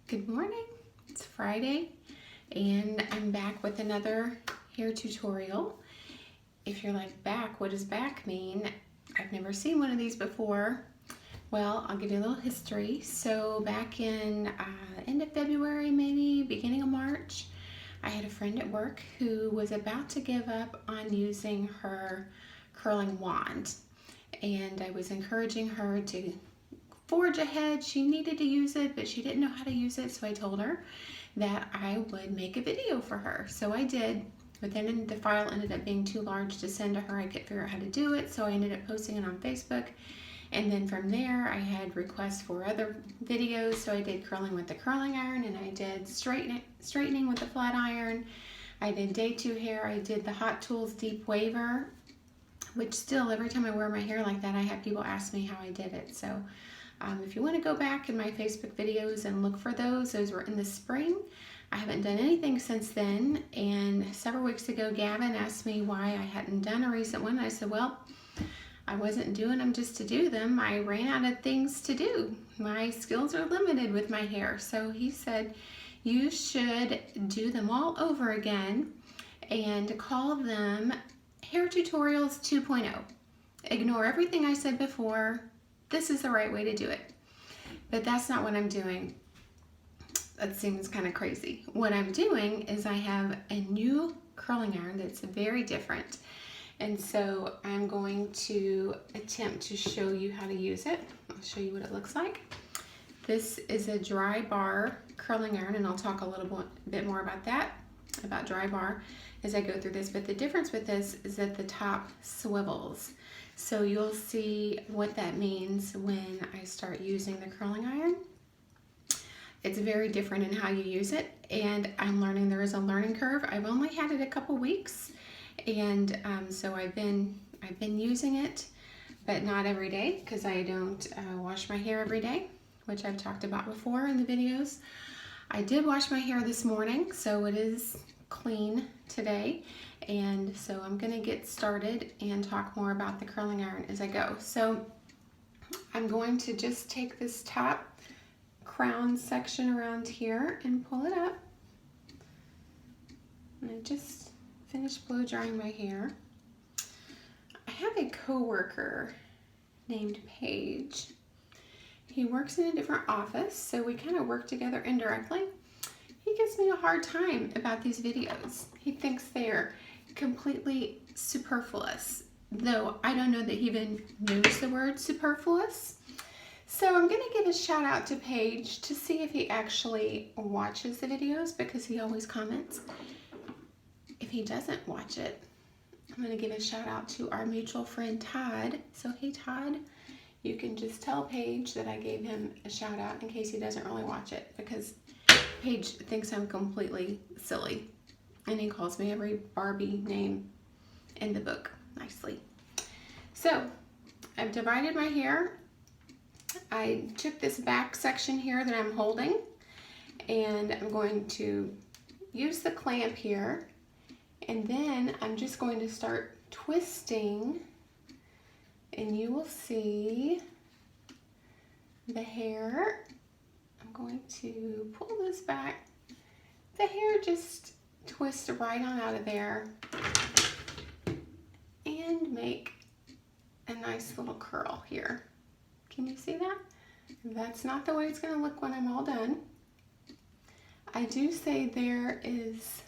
Good morning. It's Friday and I'm back with another hair tutorial. If you're like, back, what does back mean? I've never seen one of these before. Well, I'll give you a little history. So back in end of February, maybe beginning of March, I had a friend at work who was about to give up on using her curling wand. And I was encouraging her to forge ahead. She needed to use it, but she didn't know how to use it, so I told her that I would make a video for her. So I did, but then the file ended up being too large to send to her. I couldn't figure out how to do it, so I ended up posting it on Facebook. And then from there, I had requests for other videos, so I did curling with the curling iron, and I did straightening with the flat iron. I did day 2 hair. I did the Hot Tools Deep Waver, which still, every time I wear my hair like that, I have people ask me how I did it. So if you want to go back in my Facebook videos and look for those were in the spring. I haven't done anything since then, and several weeks ago Gavin asked me why I hadn't done a recent one. I said, well, I wasn't doing them just to do them. I ran out of things to do. My skills are limited with my hair. So he said, you should do them all over again and call them Hair Tutorials 2.0. Ignore everything I said before. This is the right way to do it. But that's not what I'm doing. That seems kind of crazy. What I'm doing is I have a new curling iron that's very different. And so I'm going to attempt to show you how to use it. I'll show you what it looks like. This is a dry bar curling iron, and I'll talk a little bit more about that, about dry bar, as I go through this. But the difference with this is that the top swivels. So you'll see what that means when I start using the curling iron. It's very different in how you use it, and I'm learning. There is a learning curve. I've only had it a couple weeks, and so I've been using it, but not every day, because I don't wash my hair every day, which I've talked about before in the videos. I did wash my hair this morning, so it is clean today, and so I'm going to get started and talk more about the curling iron as I go. So I'm going to just take this top crown section around here and pull it up. And I just finished blow drying my hair. I have a coworker named Paige. He works in a different office, so we kind of work together indirectly. He gives me a hard time about these videos. He thinks they're completely superfluous, though I don't know that he even knows the word superfluous. So I'm going to give a shout out to Paige to see if he actually watches the videos, because he always comments. If he doesn't watch it, I'm going to give a shout out to our mutual friend Todd. So hey Todd, you can just tell Paige that I gave him a shout out in case he doesn't really watch it, because Paige thinks I'm completely silly, and he calls me every Barbie name in the book nicely. So I've divided my hair. I took this back section here that I'm holding, and I'm going to use the clamp here, and then I'm just going to start twisting, and you will see the hair. I'm going to pull this back. The hair just twists right on out of there and make a nice little curl here. Can you see that? That's not the way it's going to look when I'm all done. I do say there is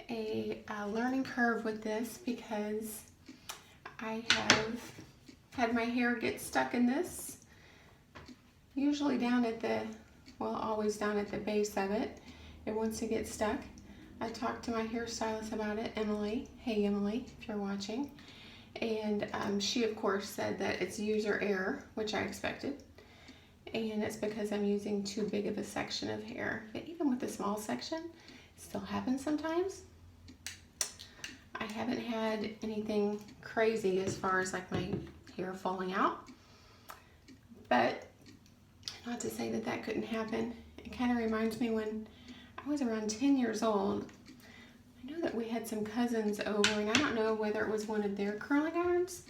a learning curve with this, because I have had my hair get stuck in this, usually down at the, well, always down at the base of it. And once it gets stuck, I talked to my hairstylist about it, Emily. Hey Emily, if you're watching. And she of course said that it's user error, which I expected. And it's because I'm using too big of a section of hair. But even with the small section, it still happens sometimes. I haven't had anything crazy as far as like my hair falling out. But not to say that that couldn't happen. It kind of reminds me when I was around 10 years old. I know that we had some cousins over, and I don't know whether it was one of their curling irons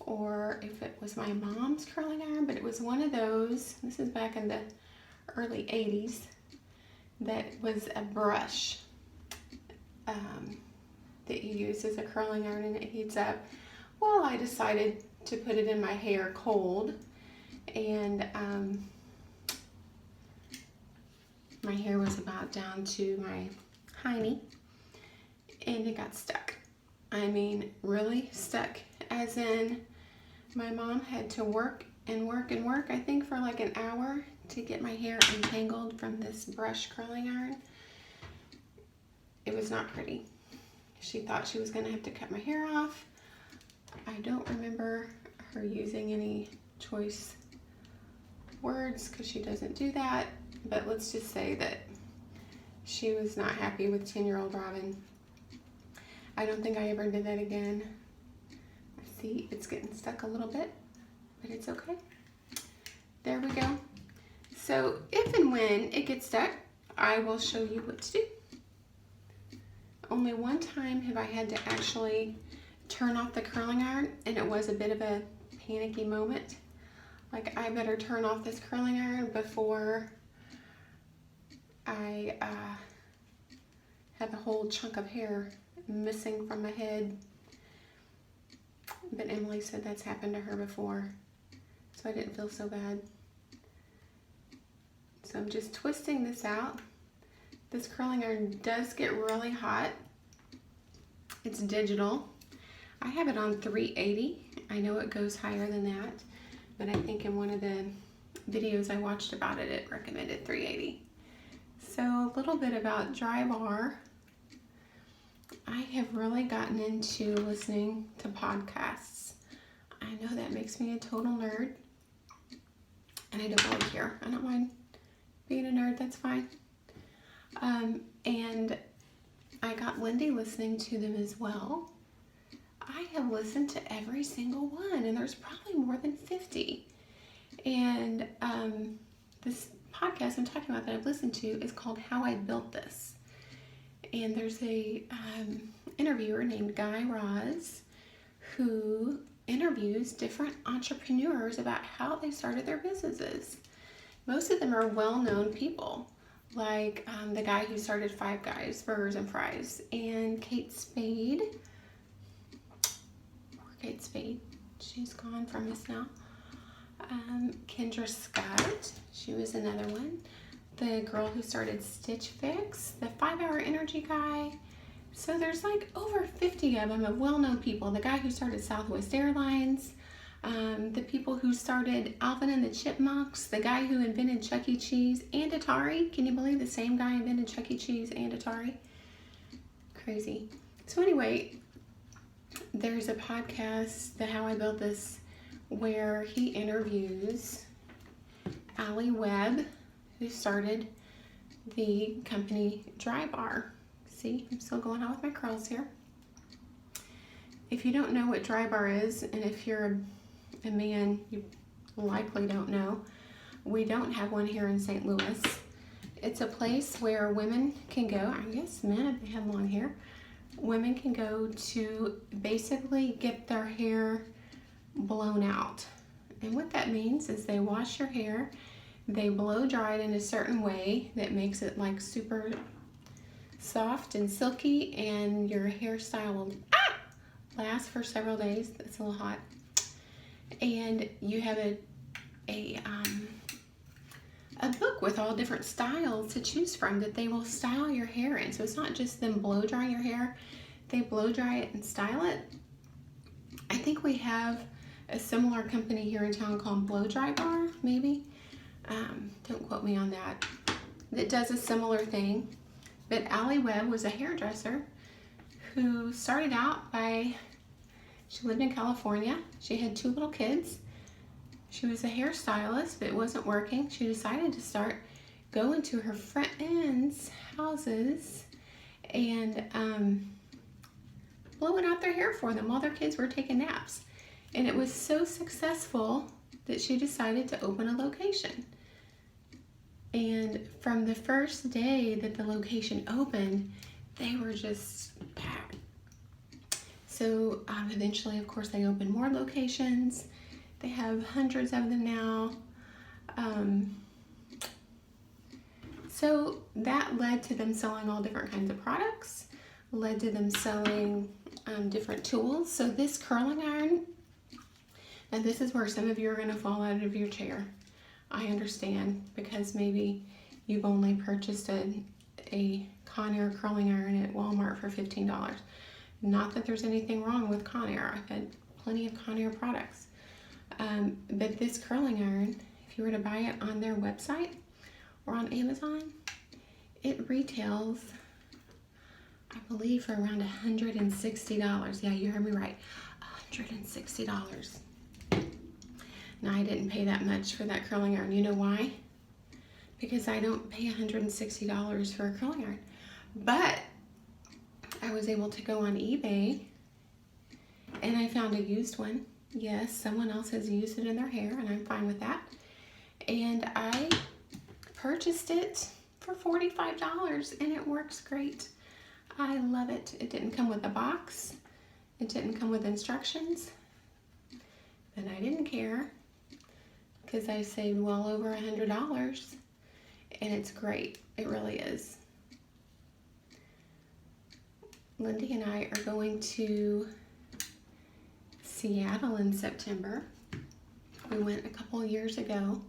or if it was my mom's curling iron, but it was one of those. This is back in the early 80s. that was a brush that you use as a curling iron, and it heats up. Well, I decided to put it in my hair cold, and my hair was about down to my hiney, and it got stuck. I mean, really stuck, as in my mom had to work and work and work, I think for like an hour to get my hair untangled from this brush curling iron. It was not pretty. She thought she was gonna have to cut my hair off. I don't remember her using any choice words because she doesn't do that, but let's just say that she was not happy with 10-year-old Robin. I don't think I ever did that again. See, it's getting stuck a little bit, but it's okay. There we go. So if and when it gets stuck, I will show you what to do. Only one time have I had to actually turn off the curling iron, and it was a bit of a panicky moment. Like, I better turn off this curling iron before I have a whole chunk of hair missing from my head. But Emily said that's happened to her before, so I didn't feel so bad. So I'm just twisting this out. This curling iron does get really hot. It's digital. I have it on 380. I know it goes higher than that, but I think in one of the videos I watched about it, it recommended 380. So a little bit about dry bar. I have really gotten into listening to podcasts. I know that makes me a total nerd, and I don't really care. I don't mind being a nerd, that's fine. And I got Lindy listening to them as well. I have listened to every single one, and there's probably more than 50. And this podcast I'm talking about that I've listened to is called How I Built This. And there's a interviewer named Guy Raz who interviews different entrepreneurs about how they started their businesses. Most of them are well-known people, like the guy who started Five Guys Burgers and Fries, and Kate Spade. Poor Kate Spade, she's gone from us now. Kendra Scott, she was another one. The girl who started Stitch Fix, the 5-Hour Energy guy. So there's like over 50 of them, of well-known people. The guy who started Southwest Airlines, the people who started Alvin and the Chipmunks, the guy who invented Chuck E. Cheese and Atari. Can you believe the same guy invented Chuck E. Cheese and Atari? Crazy. So anyway, there's a podcast, the How I Built This, where he interviews Allie Webb, who started the company Dry Bar. See, I'm still going on with my curls here. If you don't know what Dry Bar is, and if you're a man, you likely don't know, we don't have one here in St. Louis. It's a place where women can go, I guess men if they have long hair, women can go to basically get their hair blown out. And what that means is they wash your hair, they blow dry it in a certain way that makes it like super soft and silky, and your hairstyle will last for several days. It's a little hot. And you have a book with all different styles to choose from that they will style your hair in. So it's not just them blow dry your hair, they blow dry it and style it. I think we have a similar company here in town called Blow Dry Bar, maybe. Don't quote me on that. That does a similar thing. But Allie Webb was a hairdresser who started out by, she lived in California. She had 2 little kids. She was a hairstylist, but it wasn't working. She decided to start going to her friends' houses and blowing out their hair for them while their kids were taking naps. And it was so successful that she decided to open a location. And from the first day that the location opened, they were just packed. So eventually, of course, they opened more locations. They have hundreds of them now. So that led to them selling all different kinds of products, led to them selling different tools. So this curling iron, and this is where some of you are going to fall out of your chair. I understand, because maybe you've only purchased a Conair curling iron at Walmart for $15. Not that there's anything wrong with Conair. I've had plenty of Conair products. But this curling iron, if you were to buy it on their website or on Amazon, it retails, I believe, for around $160. Yeah, you heard me right, $160. Now, I didn't pay that much for that curling iron. You know why? Because I don't pay $160 for a curling iron. But I was able to go on eBay and I found a used one. Yes, someone else has used it in their hair, and I'm fine with that. And I purchased it for $45, and it works great. I love it. It didn't come with a box. It didn't come with instructions. But I didn't care, because I saved well over $100, and it's great. It really is. Lindy and I are going to Seattle in September. We went a couple years ago,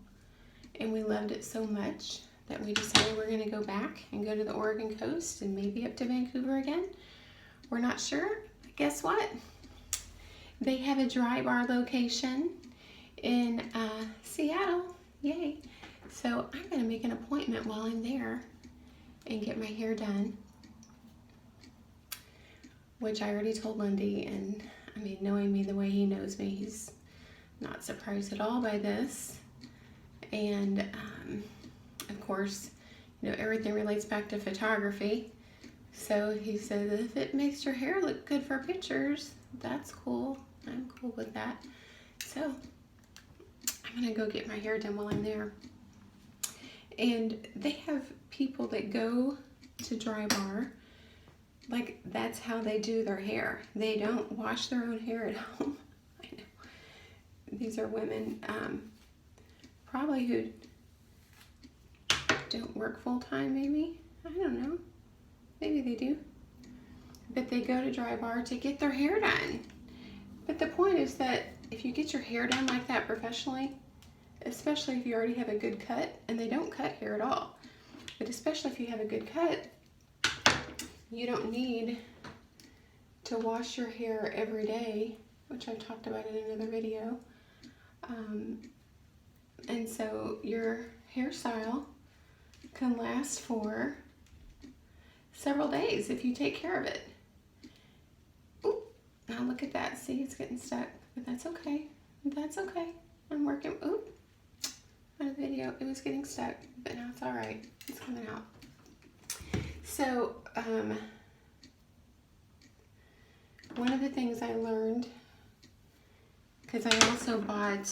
and we loved it so much that we decided we're going to go back and go to the Oregon coast and maybe up to Vancouver again. We're not sure, but guess what? They have a dry bar location in Seattle. Yay. So I'm going to make an appointment while I'm there and get my hair done, which I already told Lindy, and I mean, knowing me the way he knows me, he's not surprised at all by this. And of course, you know, everything relates back to photography. So he said, if it makes your hair look good for pictures, that's cool. I'm cool with that. So I'm gonna go get my hair done while I'm there. And they have people that go to Dry Bar, like that's how they do their hair. They don't wash their own hair at home. I know. These are women probably who don't work full time, maybe. I don't know. Maybe they do. But they go to Dry Bar to get their hair done. But the point is that if you get your hair done like that professionally, especially if you already have a good cut, and they don't cut hair at all, but especially if you have a good cut, you don't need to wash your hair every day, which I've talked about in another video. And so your hairstyle can last for several days if you take care of it. Ooh, now look at that. See, it's getting stuck, but that's okay. That's okay. I'm working. Ooh, on a video, it was getting stuck, but now it's all right. It's coming out. So, one of the things I learned, because I also bought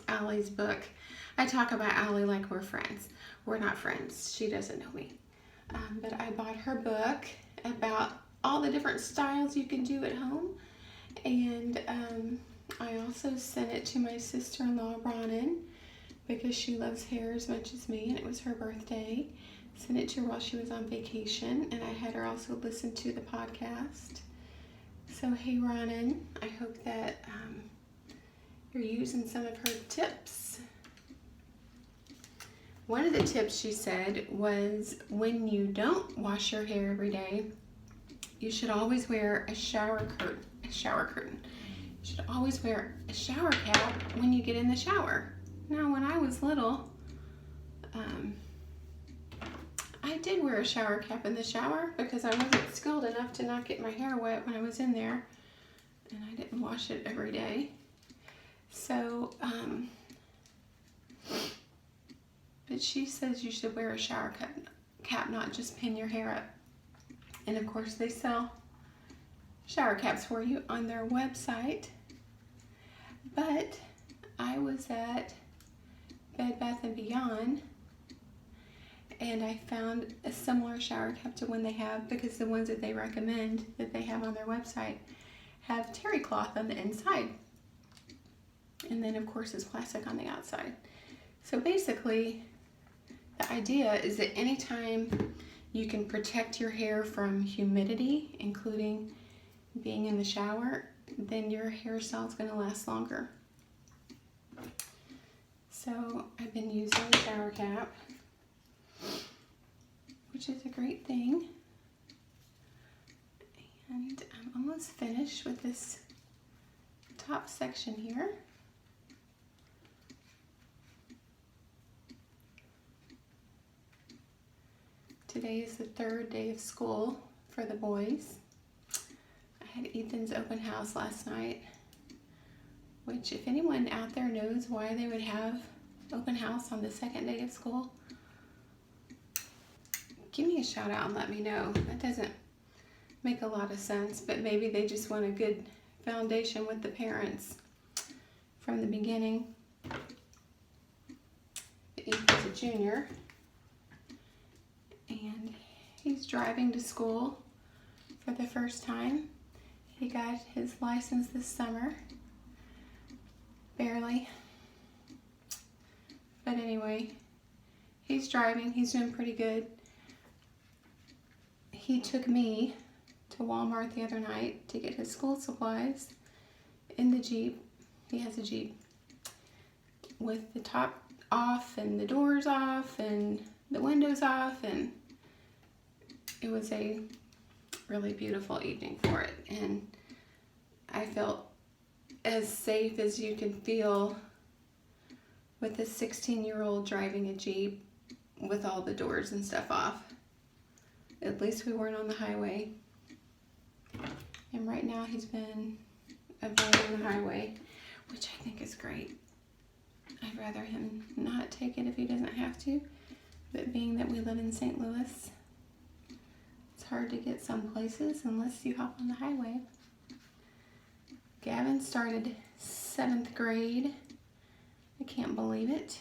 Allie's book. I talk about Allie like we're friends. We're not friends. She doesn't know me. But I bought her book about all the different styles you can do at home. And I also sent it to my sister-in-law, Ronan, because she loves hair as much as me, and it was her birthday. Sent it to her while she was on vacation, and I had her also listen to the podcast. So, hey, Ronan, I hope that you're using some of her tips. One of the tips she said was when you don't wash your hair every day, you should always wear a shower curtain. You should always wear a shower cap when you get in the shower. Now, when I was little, I did wear a shower cap in the shower because I wasn't skilled enough to not get my hair wet when I was in there, and I didn't wash it every day. So, but she says you should wear a shower cap, not just pin your hair up. And of course, they sell shower caps for you on their website. But I was at Bed Bath & Beyond, and I found a similar shower cap to one they have, because the ones that they recommend that they have on their website have terry cloth on the inside. And then, of course, it's plastic on the outside. So basically, The idea is that anytime you can protect your hair from humidity, including being in the shower, then your hairstyle is going to last longer. So I've been using the shower cap, which is a great thing. And I'm almost finished with this top section here. Today is the third day of school for the boys. I had Ethan's open house last night, which if anyone out there knows why they would have open house on the second day of school, give me a shout out and let me know. That doesn't make a lot of sense, but maybe they just want a good foundation with the parents from the beginning. Ethan's a junior, and he's driving to school for the first time. He got his license this summer, barely, but anyway, he's driving. He's doing pretty good. He took me to Walmart the other night to get his school supplies in the Jeep. He has a Jeep with the top off and the doors off and the windows off, and it was a really beautiful evening for it, and I felt as safe as you can feel with a 16-year-old driving a Jeep with all the doors and stuff off. At least we weren't on the highway. And right now he's been avoiding the highway, which I think is great. I'd rather him not take it if he doesn't have to, but being that we live in St. Louis, it's hard to get some places unless you hop on the highway. Gavin started 7th grade. I can't believe it.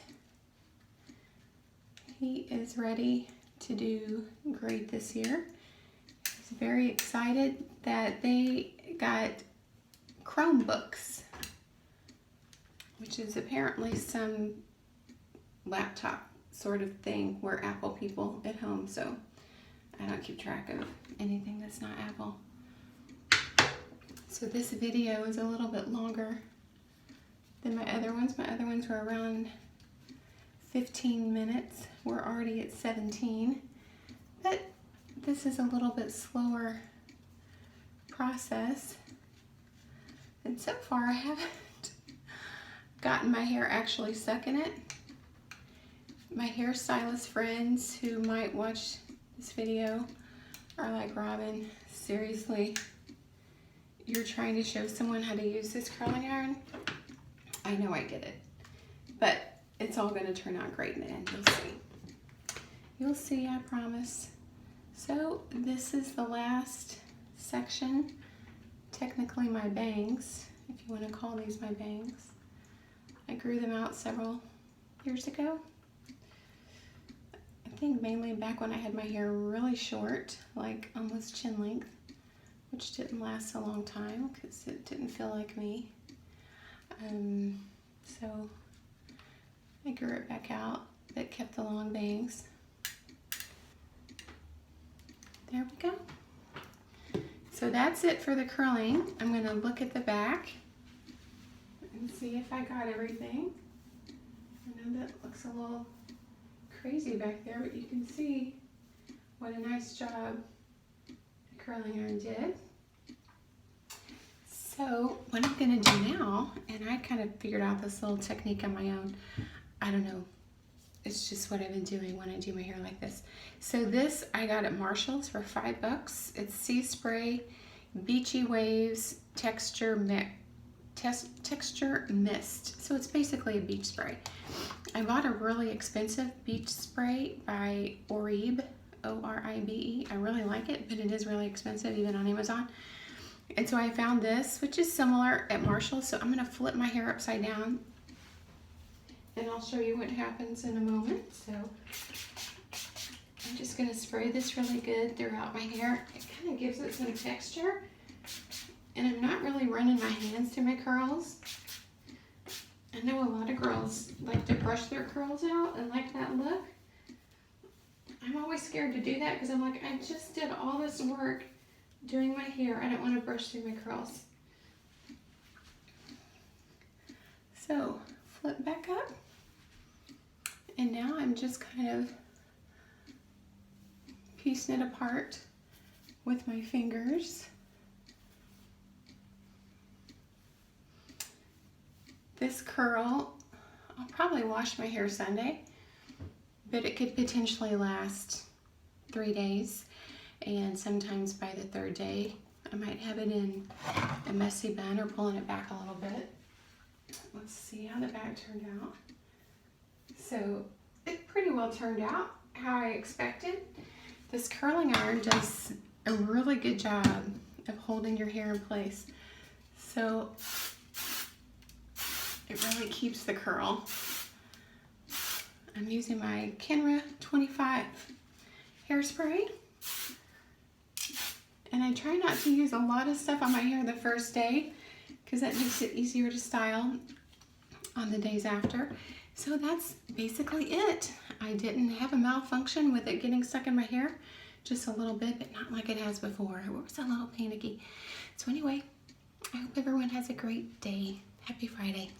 He is ready to do great this year. He's very excited that they got Chromebooks, which is apparently some laptop sort of thing. We're Apple people at home, so I don't keep track of anything that's not Apple. So this video is a little bit longer than my other ones. My other ones were around 15 minutes. We're already at 17, but this is a little bit slower process. And so far I haven't gotten my hair actually stuck in it. My hairstylist friends who might watch this video are like, Robin, seriously, you're trying to show someone how to use this curling iron? I know I get it, but it's all going to turn out great in the end. You'll see. You'll see, I promise. So this is the last section, technically my bangs, if you want to call these my bangs. I grew them out several years ago. I think mainly back when I had my hair really short, like almost chin length, which didn't last a long time because it didn't feel like me. So I grew it back out, but kept the long bangs. There we go. So that's it for the curling. I'm going to look at the back and see if I got everything. I know that looks a little crazy back there, but you can see what a nice job the curling iron did. So what I'm going to do now, and I kind of figured out this little technique on my own. I don't know. It's just what I've been doing when I do my hair like this. So this I got at Marshall's for $5. It's Sea Spray Beachy Waves Texture Mist. So it's basically a beach spray. I bought a really expensive beach spray by Oribe, O-R-I-B-E. I really like it, but it is really expensive even on Amazon. And so I found this, which is similar at Marshall's. So I'm going to flip my hair upside down, and I'll show you what happens in a moment. So I'm just going to spray this really good throughout my hair. It kind of gives it some texture. And I'm not really running my hands through my curls. I know a lot of girls like to brush their curls out and like that look. always scared to do that because I'm like, I just did all this work doing my hair. I don't want to brush through my curls. So flip back up. And now I'm just kind of piecing it apart with my fingers. This curl, I'll probably wash my hair Sunday, but it could potentially last 3 days. And sometimes by the 3rd day, I might have it in a messy bun or pulling it back a little bit. Let's see how the back turned out. So it pretty well turned out how I expected. This curling iron does a really good job of holding your hair in place. So it really keeps the curl. I'm using my Kenra 25 hairspray. And I try not to use a lot of stuff on my hair the first day because that makes it easier to style on the days after. So that's basically it. I didn't have a malfunction with it getting stuck in my hair. Just a little bit, but not like it has before. It was a little panicky. So anyway, I hope everyone has a great day. Happy Friday.